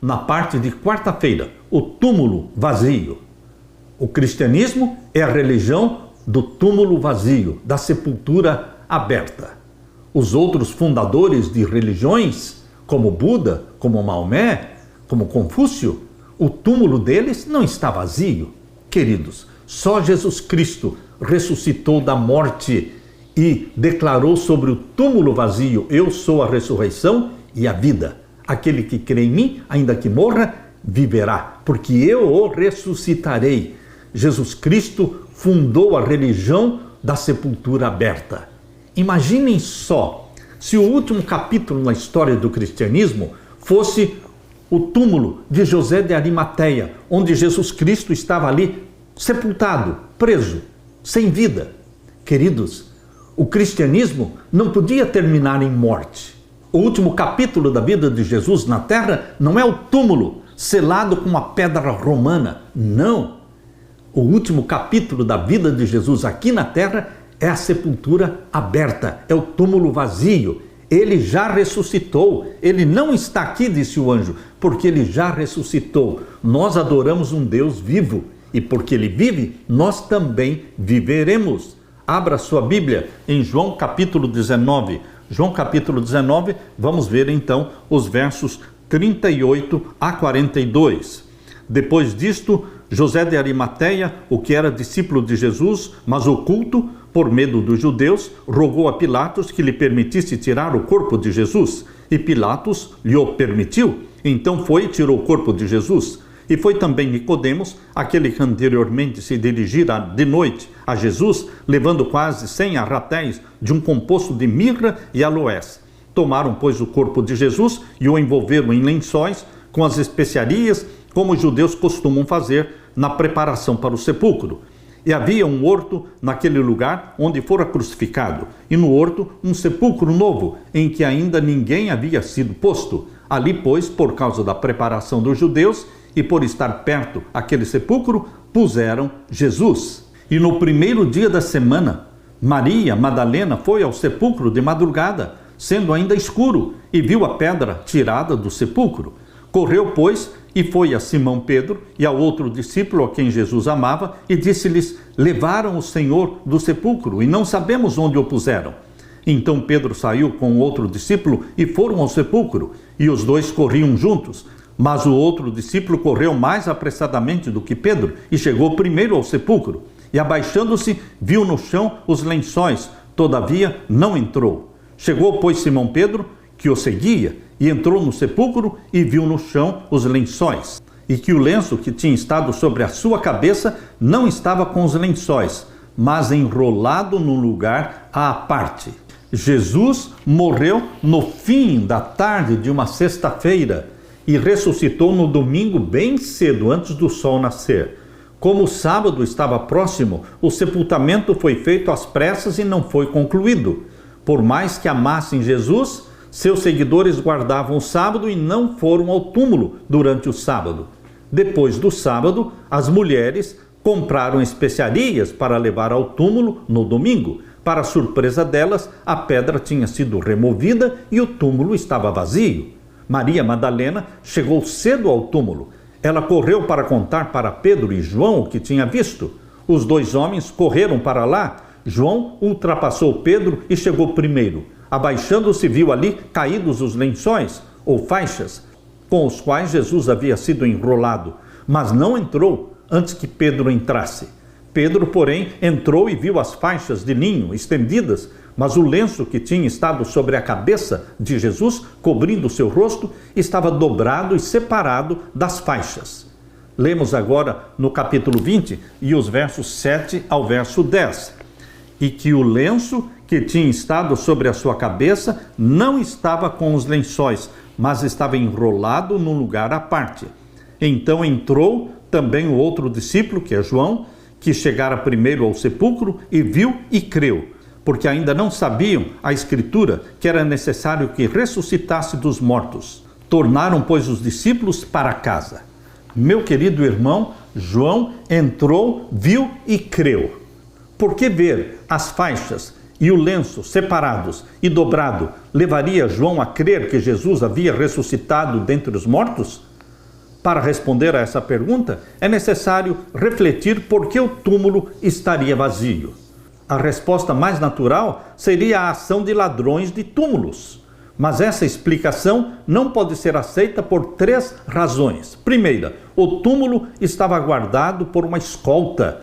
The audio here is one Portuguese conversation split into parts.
na parte de quarta-feira, o túmulo vazio. O cristianismo é a religião do túmulo vazio, da sepultura aberta. Os outros fundadores de religiões, como Buda, como Maomé, como Confúcio, o túmulo deles não está vazio. Queridos, só Jesus Cristo ressuscitou da morte e declarou sobre o túmulo vazio: eu sou a ressurreição e a vida. Aquele que crê em mim, ainda que morra, viverá, porque eu o ressuscitarei. Jesus Cristo fundou a religião da sepultura aberta. Imaginem só, se o último capítulo na história do cristianismo fosse o túmulo de José de Arimateia, onde Jesus Cristo estava ali sepultado, preso, sem vida. Queridos, o cristianismo não podia terminar em morte. O último capítulo da vida de Jesus na terra não é o túmulo selado com uma pedra romana. Não. O último capítulo da vida de Jesus aqui na terra é a sepultura aberta, é o túmulo vazio. Ele já ressuscitou. Ele não está aqui, disse o anjo, porque ele já ressuscitou. Nós adoramos um Deus vivo e porque ele vive, nós também viveremos. Abra sua Bíblia em João capítulo 19. João capítulo 19, vamos ver então os versos 38 a 42. Depois disto, José de Arimateia, o que era discípulo de Jesus, mas oculto, por medo dos judeus, rogou a Pilatos que lhe permitisse tirar o corpo de Jesus. E Pilatos lhe o permitiu. Então foi e tirou o corpo de Jesus. E foi também Nicodemos, aquele que anteriormente se dirigira de noite a Jesus, levando quase 100 arratéis de um composto de mirra e aloés. Tomaram, pois, o corpo de Jesus e o envolveram em lençóis com as especiarias, como os judeus costumam fazer na preparação para o sepulcro. E havia um horto naquele lugar onde fora crucificado, e no horto um sepulcro novo, em que ainda ninguém havia sido posto. Ali, pois, por causa da preparação dos judeus, e por estar perto aquele sepulcro, puseram Jesus. E no primeiro dia da semana, Maria Madalena foi ao sepulcro de madrugada, sendo ainda escuro, e viu a pedra tirada do sepulcro. Correu, pois, e foi a Simão Pedro e ao outro discípulo a quem Jesus amava, e disse-lhes: levaram o Senhor do sepulcro, e não sabemos onde o puseram. Então Pedro saiu com o outro discípulo e foram ao sepulcro, e os dois corriam juntos. Mas o outro discípulo correu mais apressadamente do que Pedro e chegou primeiro ao sepulcro. E abaixando-se, viu no chão os lençóis, todavia não entrou. Chegou, pois, Simão Pedro, que o seguia, e entrou no sepulcro e viu no chão os lençóis. E que o lenço que tinha estado sobre a sua cabeça não estava com os lençóis, mas enrolado num lugar à parte. Jesus morreu no fim da tarde de uma sexta-feira, e ressuscitou no domingo bem cedo, antes do sol nascer. Como o sábado estava próximo, o sepultamento foi feito às pressas e não foi concluído. Por mais que amassem Jesus, seus seguidores guardavam o sábado e não foram ao túmulo durante o sábado. Depois do sábado, as mulheres compraram especiarias para levar ao túmulo no domingo. Para surpresa delas, a pedra tinha sido removida e o túmulo estava vazio. Maria Madalena chegou cedo ao túmulo. Ela correu para contar para Pedro e João o que tinha visto. Os dois homens correram para lá. João ultrapassou Pedro e chegou primeiro. Abaixando-se, viu ali caídos os lençóis, ou faixas, com os quais Jesus havia sido enrolado, mas não entrou antes que Pedro entrasse. Pedro, porém, entrou e viu as faixas de linho estendidas, mas o lenço que tinha estado sobre a cabeça de Jesus, cobrindo seu rosto, estava dobrado e separado das faixas. Lemos agora no capítulo 20 e os versos 7 ao verso 10. E que o lenço que tinha estado sobre a sua cabeça não estava com os lençóis, mas estava enrolado num lugar à parte. Então entrou também o outro discípulo, que é João, que chegara primeiro ao sepulcro e viu e creu, porque ainda não sabiam a Escritura que era necessário que ressuscitasse dos mortos. Tornaram, pois, os discípulos para casa. Meu querido irmão, João entrou, viu e creu. Por que ver as faixas e o lenço separados e dobrado levaria João a crer que Jesus havia ressuscitado dentre os mortos? Para responder a essa pergunta, é necessário refletir por que o túmulo estaria vazio. A resposta mais natural seria a ação de ladrões de túmulos. Mas essa explicação não pode ser aceita por 3 razões. Primeira, o túmulo estava guardado por uma escolta,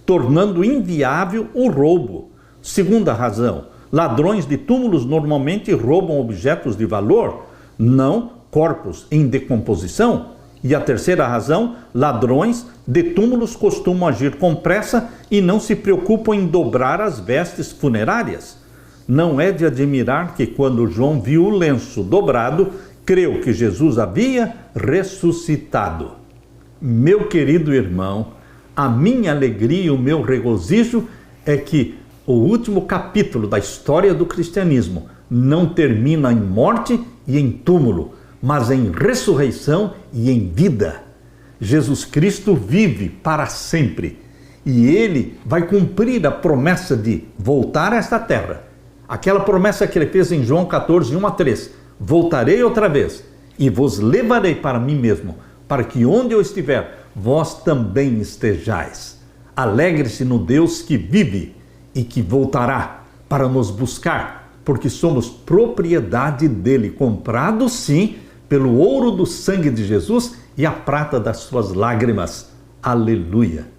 tornando inviável o roubo. Segunda razão, ladrões de túmulos normalmente roubam objetos de valor, não corpos em decomposição. E a terceira razão, ladrões de túmulos costumam agir com pressa e não se preocupam em dobrar as vestes funerárias. Não é de admirar que quando João viu o lenço dobrado, creu que Jesus havia ressuscitado. Meu querido irmão, a minha alegria e o meu regozijo é que o último capítulo da história do cristianismo não termina em morte e em túmulo, mas em ressurreição e em vida. Jesus Cristo vive para sempre e Ele vai cumprir a promessa de voltar a esta terra. Aquela promessa que Ele fez em João 14, 1-3. Voltarei outra vez e vos levarei para mim mesmo, para que onde eu estiver, vós também estejais. Alegre-se no Deus que vive e que voltará para nos buscar, porque somos propriedade dele, comprados sim, pelo ouro do sangue de Jesus e a prata das suas lágrimas. Aleluia!